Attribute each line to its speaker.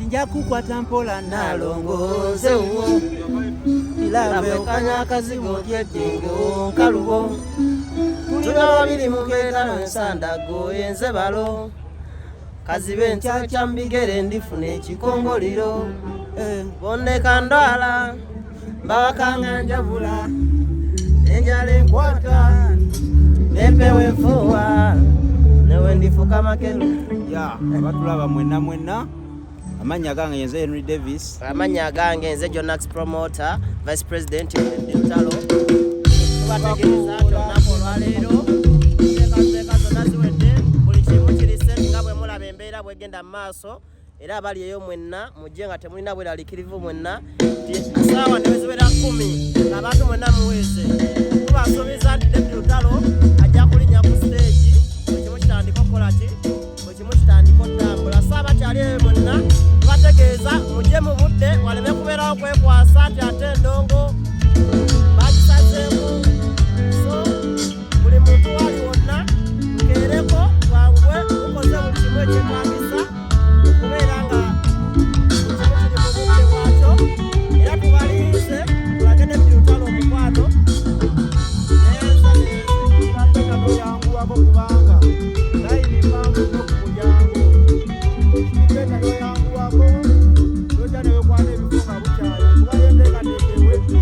Speaker 1: nja kukwata mpola nalongoze wo ilabe okanya akazigo kyettingo nkalubo tuna babiri muketa nsandago yenze balo kazibe nchacha mbigere ndifuna ekikongoliro bonne kandwala mbawakanga njavula enjala enkwata nempewe nfuwa newe ndifuka makelo abatulaba mwenna amanya gange yenze Henry Davis amanya gange yenze Jonax Promoter Vice President Lutalo tubategereza olunaku olwaleero teeka zonna ziwedde buli kimu kiri sente nga bwe mulaba embeera bwegenda mu maaso era abali eyo mwenna mujje nga temulina bweraliikirivu mwenna essaawa ne weziwera 10 ng'abantu mwenna muweese tubasuubiza nti Deputy Lutalo ajja kulinnya ku stage buli kimu kitandika okukola ki buli kimu kitandika okutambula saaba kyali eyo mwenna tubategeeza mujje mu budde waleme kubeerawo kwekwasa nti ate endongo bagisazeemu so buli muntu wali wonna tukeereko twanguwe tukoze buli kimu ekyetaagisa okubeera nga buli kimu kiri mu budde bwakyo era tubalinze tulage Deputy Lutalo omukwano neza neza noyanguwako kubanga layini mpanvu nokumulyango iketa noyanguwako noja newekwana ebifo nga bukyayo kuba yenteekateekewedde